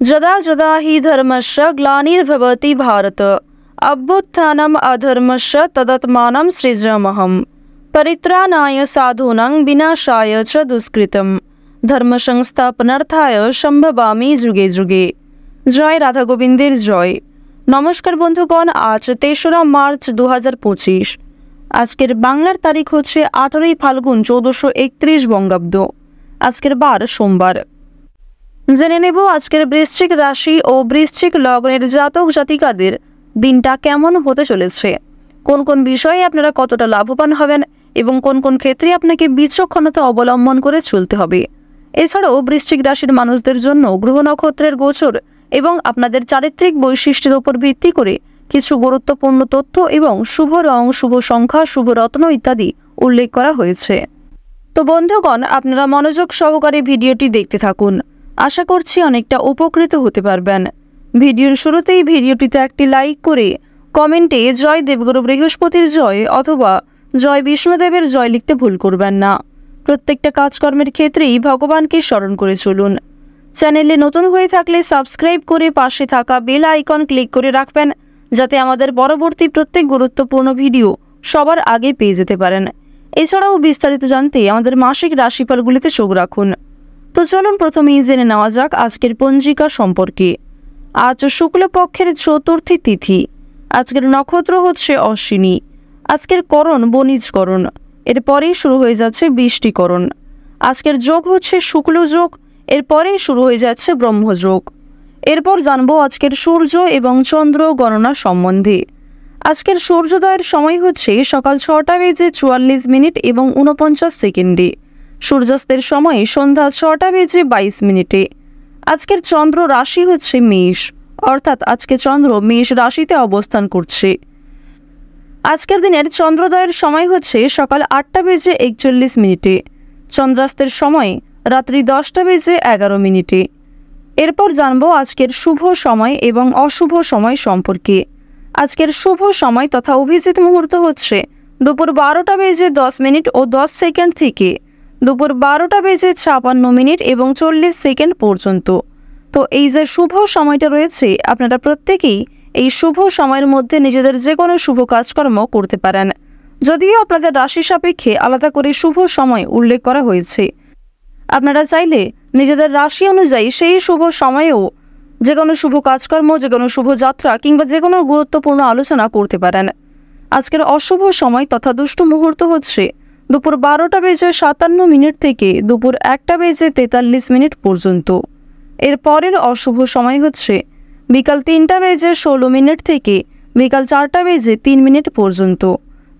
যদা যদা হি ধর্মস্য গ্লানির্ভবতি ভারত অভ্যুত্থানম অধর্মস্য তদাত্মানম সৃজামহম পরিত্রাণায় সাধূনাং বিনাশায় চ দুষ্কৃতম ধর্ম সংস্থাপনার্থায় সম্ভবামি যুগে যুগে। জয় রাধা গোবিন্দের জয়। নমস্কার বন্ধুগণ, আজ ৩রা মার্চ ২০২৫। আজকের বাংলার তারিখ হচ্ছে ১৮ই ফাল্গুন ১৪৩১ বঙ্গাব্দ। আজকের বার সোমবার। জেনে নেব আজকের বৃশ্চিক রাশি ও বৃশ্চিক লগ্নের জাতক জাতিকাদের দিনটা কেমন হতে চলেছে, কোন কোন বিষয়ে আপনারা কতটা লাভবান হবেন এবং কোন কোন ক্ষেত্রে আপনাকে বিচক্ষণতা অবলম্বন করে চলতে হবে। এছাড়াও বৃশ্চিক রাশির মানুষদের জন্য গ্রহ নক্ষত্রের গোচর এবং আপনাদের চারিত্রিক বৈশিষ্ট্যের উপর ভিত্তি করে কিছু গুরুত্বপূর্ণ তথ্য এবং শুভ রং, শুভ সংখ্যা, শুভ রত্ন ইত্যাদি উল্লেখ করা হয়েছে। তো বন্ধুগণ, আপনারা মনোযোগ সহকারে ভিডিওটি দেখতে থাকুন। আশা করছি অনেকটা উপকৃত হতে পারবেন। ভিডিওর শুরুতেই ভিডিওটিতে একটি লাইক করে কমেন্টে জয় দেবগুরু বৃহস্পতির জয় অথবা জয় বিষ্ণুদেবের জয় লিখতে ভুল করবেন না। প্রত্যেকটা কাজকর্মের ক্ষেত্রেই ভগবানকে স্মরণ করে চলুন। চ্যানেলে নতুন হয়ে থাকলে সাবস্ক্রাইব করে পাশে থাকা বেল আইকন ক্লিক করে রাখবেন, যাতে আমাদের পরবর্তী প্রত্যেক গুরুত্বপূর্ণ ভিডিও সবার আগে পেয়ে যেতে পারেন। এছাড়াও বিস্তারিত জানতে আমাদের মাসিক রাশিফলগুলিতে চোখ রাখুন। তো চলুন প্রথমেই জেনে নেওয়া যাক আজকের পঞ্জিকা সম্পর্কে। আজ শুক্লপক্ষের চতুর্থী তিথি। আজকের নক্ষত্র হচ্ছে অশ্বিনী। আজকের করণ বণিজকরণ। এরপরেই শুরু হয়ে যাচ্ছে বৃষ্টিকরণ। আজকের যোগ হচ্ছে শুক্ল যোগ। এরপরেই শুরু হয়ে যাচ্ছে ব্রহ্মযোগ। এরপর জানবো আজকের সূর্য এবং চন্দ্র গণনা সম্বন্ধে। আজকের সূর্যোদয়ের সময় হচ্ছে সকাল ৬টা বেজে ৪৪ মিনিট এবং ৪৯ সেকেন্ডে। সূর্যাস্তের সময় সন্ধ্যা ৬টা বেজে ২২ মিনিটে। আজকের চন্দ্র রাশি হচ্ছে মেষ, অর্থাৎ আজকে চন্দ্র মেষ রাশিতে অবস্থান করছে। আজকের দিনের চন্দ্রোদয়ের সময় হচ্ছে সকাল ৮টা বেজে ৪১ মিনিটে। চন্দ্রাস্তের সময় রাত্রি 10টা বেজে ১১ মিনিটে। এরপর জানবো আজকের শুভ সময় এবং অশুভ সময় সম্পর্কে। আজকের শুভ সময় তথা অভিজিৎ মুহূর্ত হচ্ছে দুপুর ১২টা বেজে ১০ মিনিট ও ১০ সেকেন্ড থেকে দুপুর ১২টা বেজে ৫৬ মিনিট এবং ৪০ সেকেন্ড পর্যন্ত। তো এই যে শুভ সময়টা রয়েছে, আপনারা প্রত্যেকেই এই শুভ সময়ের মধ্যে নিজেদের যে কোনো শুভ কাজকর্ম করতে পারেন। যদিও আপনাদের রাশি সাপেক্ষে আলাদা করে শুভ সময় উল্লেখ করা হয়েছে, আপনারা চাইলে নিজেদের রাশি অনুযায়ী সেই শুভ সময়েও যে কোনো শুভ কাজকর্ম, যে কোনো শুভ যাত্রা কিংবা যে কোনো গুরুত্বপূর্ণ আলোচনা করতে পারেন। আজকের অশুভ সময় তথা দুষ্ট মুহূর্ত হচ্ছে দুপুর ১২টা বেজে ৫৭ মিনিট থেকে দুপুর ১টা বেজে ৪৩ মিনিট পর্যন্ত। এর পরের অশুভ সময় হচ্ছে বিকাল ৩টা বেজে ১৬ মিনিট থেকে বিকাল ৪টা বেজে ৩ মিনিট পর্যন্ত।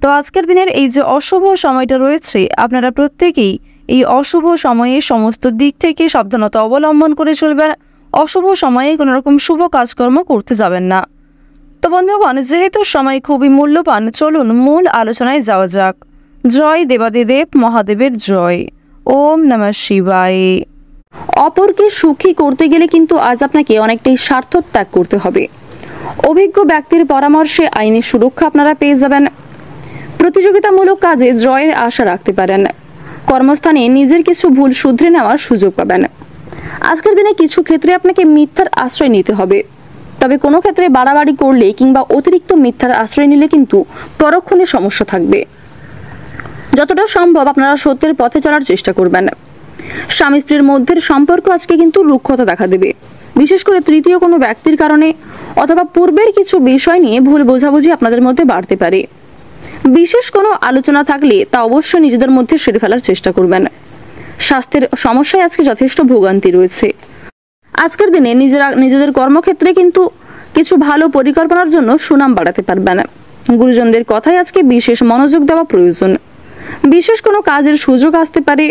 তো আজকের দিনের এই যে অশুভ সময়টা রয়েছে, আপনারা প্রত্যেকেই এই অশুভ সময়ে সমস্ত দিক থেকে সাবধানতা অবলম্বন করে চলবেন। অশুভ সময়ে কোনো রকম শুভ কাজকর্ম করতে যাবেন না। তো বন্ধুগণ, যেহেতু সময় খুবই মূল্যবান, চলুন মূল আলোচনায় যাওয়া যাক। জয় দেবাদিদেব মহাদেবের জয়। ওম নমঃ শিবায়। অপরকে সুখী করতে গেলে কিন্তু আজ আপনাকে অনেকটাই স্বার্থ ত্যাগ করতে হবে। অভিজ্ঞ ব্যক্তির পরামর্শে আইনি সুরক্ষা আপনারা পেয়ে যাবেন। প্রতিযোগিতামূলক কাজে জয়ের আশা রাখতে পারেন। কর্মস্থানে নিজের কিছু ভুল শুধরে নেওয়ার সুযোগ পাবেন। আজকের দিনে কিছু ক্ষেত্রে আপনাকে মিথ্যার আশ্রয় নিতে হবে, তবে কোনো ক্ষেত্রে বাড়াবাড়ি করলে কিংবা অতিরিক্ত মিথ্যার আশ্রয় নিলে কিন্তু পরক্ষণে সমস্যা থাকবে। যতটা সম্ভব আপনারা সত্যের পথে চলার চেষ্টা করবেন। স্বামী স্ত্রীর মধ্যের সম্পর্ক আজকে কিন্তু রুক্ষতা দেখা দেবে, বিশেষ করে তৃতীয় কোনো ব্যক্তির কারণে অথবা পূর্বের কিছু বিষয় নিয়ে ভুল বোঝাবুঝি আপনাদের মধ্যে বাড়তে পারে। বিশেষ কোনো আলোচনা থাকলে তা অবশ্যই নিজেদের মধ্যে সেরে ফেলার চেষ্টা করবেন। স্বাস্থ্যের সমস্যায় আজকে যথেষ্ট ভোগান্তি রয়েছে। আজকের দিনে নিজেদের কর্মক্ষেত্রে কিন্তু কিছু ভালো পরিকল্পনার জন্য সুনাম বাড়াতে পারবেন। গুরুজনদের কথায় আজকে বিশেষ মনোযোগ দেওয়া প্রয়োজন। বিশেষ কোনো কাজের সুযোগ আসতে পারে।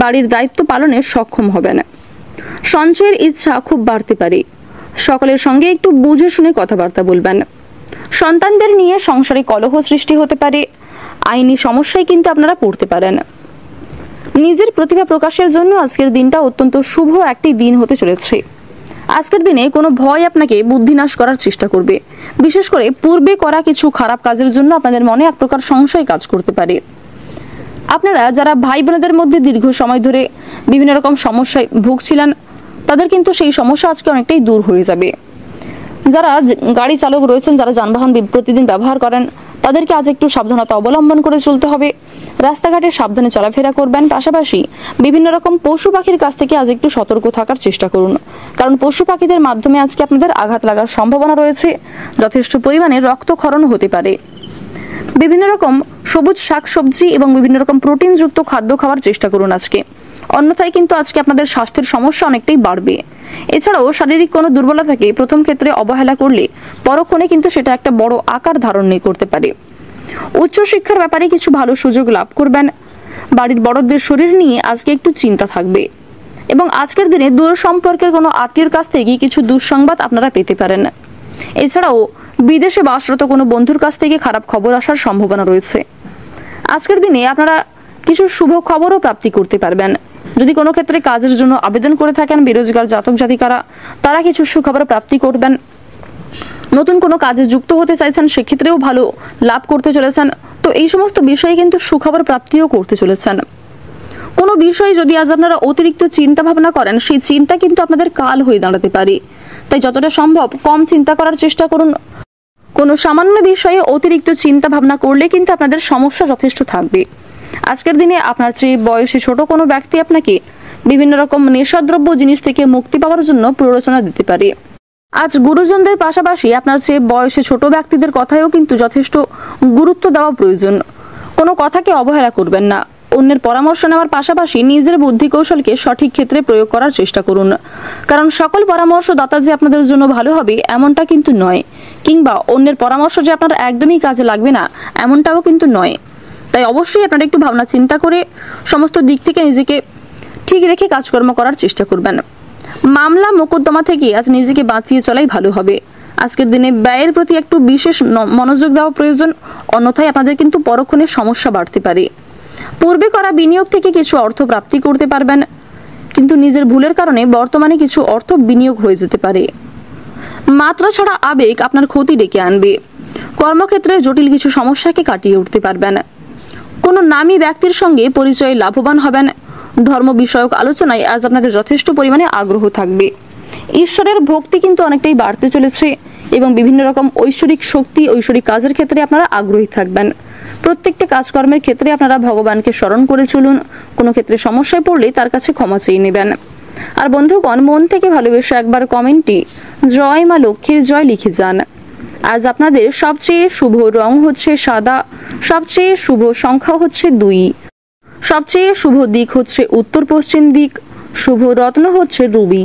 বাড়ির দায়িত্ব পালনে সক্ষম হবেন। সঞ্চয়ের ইচ্ছা খুব বাড়তে পারে। সকলের সঙ্গে একটু বুঝে শুনে কথাবার্তা বলবেন। সন্তানদের নিয়ে সংসারে কলহ সৃষ্টি হতে পারে। আইনি সমস্যায় কিন্তু আপনারা পড়তে পারেন। নিজের প্রতিভা প্রকাশের জন্য আজকের দিনটা অত্যন্ত শুভ একটি দিন হতে চলেছে। আজকের দিনে কোনো ভয় আপনাকে বুদ্ধিনাশ করার চেষ্টা করবে। বিশেষ করে পূর্বে করা কিছু খারাপ কাজের জন্য আপনাদের মনে এক প্রকার সংশয় কাজ করতে পারে। আপনারা যারা ভাই বোনদের মধ্যে দীর্ঘ সময় ধরে বিভিন্ন রকম সমস্যায় ভুগছিলেন, তাদের কিন্তু সেই সমস্যা আজকে অনেকটাই দূর হয়ে যাবে। যারা গাড়ি চালক রয়েছেন, যারা যানবাহন প্রতিদিন ব্যবহার করেন, তাদেরকে আজ একটু সাবধানতা অবলম্বন করে চলতে হবে। রাস্তাঘাটে সাবধানে চলাফেরা করবেন। পাশাপাশি বিভিন্ন রকম পশু পাখির কাছ থেকে আজ একটু সতর্ক থাকার চেষ্টা করুন, কারণ পশু পাখিদের মাধ্যমে আজকে আপনাদের আঘাত লাগার সম্ভাবনা রয়েছে। যথেষ্ট পরিমাণে রক্তক্ষরণ হতে পারে। বিভিন্ন রকম সবুজ শাকসবজি এবং বিভিন্ন রকম প্রোটিনযুক্ত খাদ্য খাওয়ার চেষ্টা করুন আজকে, অন্যথায় কিন্তু আজকে আপনাদের স্বাস্থ্যের সমস্যা অনেকটাই বাড়বে। এছাড়াও শারীরিক কোনো দুর্বলতাকে প্রথম ক্ষেত্রে অবহেলা করলে পরক্ষণে কিন্তু সেটা একটা বড় আকার ধারণ করতে পারে। উচ্চশিক্ষার ব্যাপারে কিছু ভালো সুযোগ লাভ করবেন। বাড়ির বড়দের শরীর নিয়ে আজকে একটু চিন্তা থাকবে এবং আজকের দিনে দূর সম্পর্কের কোনো আত্মীয়ের কাছ থেকে কিছু দুঃসংবাদ আপনারা পেতে পারেন। এছাড়াও বিদেশে বাসরত কোনো বন্ধুর কাছ থেকে খারাপ খবর আসার সম্ভাবনা রয়েছে। আজকের দিনে আপনারা কিছু শুভ খবরও প্রাপ্তি করতে পারবেন। যদি কোনো ক্ষেত্রে কাজের জন্য আবেদন করে থাকেন বেরোজগার জাতক জাতিকারা, তারা কিছু সুখবর প্রাপ্তি করবেন। নতুন কোনো কাজে যুক্ত হতে চাইছেন, সেক্ষেত্রেও ভালো লাভ করতে চলেছেন। তো এই সমস্ত বিষয়ে কিন্তু সুখবর প্রাপ্তিও করতে চলেছেন। কোনো বিষয়ে যদি আজ আপনারা অতিরিক্ত চিন্তা ভাবনা করেন, সেই চিন্তা কিন্তু আপনাদের কাল হয়ে দাঁড়াতে পারে। তাই যতটা সম্ভব কম চিন্তা করার চেষ্টা করুন। কোনো সামান্য বিষয়ে অতিরিক্ত চিন্তা ভাবনা করলে কিন্তু আপনাদের সমস্যা যথেষ্ট থাকবে। আজকের দিনে আপনার চেয়ে বয়সে ছোট কোনো ব্যক্তি আপনাকে বিভিন্ন রকম নেশাদ্রব্য জিনিস থেকে মুক্তি পাওয়ার জন্য প্ররোচনা দিতে পারে। আজ গুরুজনদের পাশাপাশি আপনার চেয়ে বয়সে ছোট ব্যক্তিদের কথায়ও কিন্তু যথেষ্ট গুরুত্ব দেওয়া প্রয়োজন। কোনো কথাকে অবহেলা করবেন না। অন্যের পরামর্শ নেওয়ার পাশাপাশি নিজের বুদ্ধি কৌশলকে সঠিক ক্ষেত্রে প্রয়োগ করার চেষ্টা করুন, কারণ সকল পরামর্শদাতা যে আপনাদের জন্য ভালো হবে এমনটা কিন্তু নয়, কিংবা অন্যের পরামর্শ যে আপনার একদমই কাজে লাগবে না এমনটাও কিন্তু নয়। তাই অবশ্যই আপনারা একটু ভাবনা চিন্তা করে সমস্ত দিক থেকে নিজেকে ঠিক রেখে কাজকর্ম করার চেষ্টা করবেন। মামলা মোকদ্দমা থেকে আজ নিজেকে বাঁচিয়ে চলাই ভালো হবে। আজকের দিনে ব্যয়ের প্রতি একটু বিশেষ মনোযোগ দেওয়া প্রয়োজন, অন্যথায় আপনাদের কিন্তু পরক্ষণে সমস্যা বাড়তে পারে। পূর্বে করা বিনিয়োগ থেকে কিছু অর্থ প্রাপ্তি করতে পারবেন, কিন্তু নিজের ভুলের কারণে বর্তমানে কিছু অর্থ বিনিয়োগ হয়ে যেতে পারে। মাত্রা ছাড়া আবেগ আপনার ক্ষতি ডেকে আনবে। কর্মক্ষেত্রে জটিল কিছু সমস্যাকে কাটিয়ে উঠতে পারবেন। কোনো নামী ব্যক্তির সঙ্গে পরিচয়ে লাভবান হবেন। ধর্ম বিষয়ক আলোচনায় আজ আপনাদের যথেষ্ট পরিমাণে আগ্রহ থাকবে। ঈশ্বরের ভক্তি কিন্তু অনেকটাই বাড়তে চলেছে এবং বিভিন্ন রকম ঐশ্বরিক শক্তি, ঐশ্বরিক কাজের ক্ষেত্রে আপনারা আগ্রহী থাকবেন। প্রত্যেকটা কাজকর্মের ক্ষেত্রে আপনারা ভগবানকে স্মরণ করে চলুন। কোনো ক্ষেত্রে সমস্যায় পড়লে তার কাছে ক্ষমা চেয়ে নেবেন। আর বন্ধুগণ, মন থেকে ভালোবেসে একবার কমেন্টে জয় মা লক্ষ্মীর জয় লিখে যান। আজ আপনাদের সবচেয়ে শুভ রং হচ্ছে সাদা, সবচেয়ে শুভ সংখ্যা হচ্ছে 2, সবচেয়ে শুভ দিক হচ্ছে উত্তর পশ্চিম দিক, শুভ রত্ন হচ্ছে রুবি,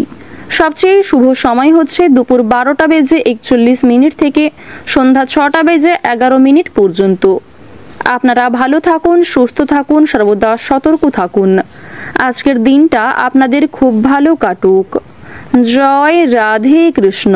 সবচেয়ে শুভ সময় হচ্ছে দুপুর 12:41 থেকে সন্ধ্যা 6:11 পর্যন্ত। আপনারা ভালো থাকুন, সুস্থ থাকুন, সর্বদা সতর্ক থাকুন। আজকের দিনটা আপনাদের খুব ভালো কাটুক। জয় রাধে কৃষ্ণ।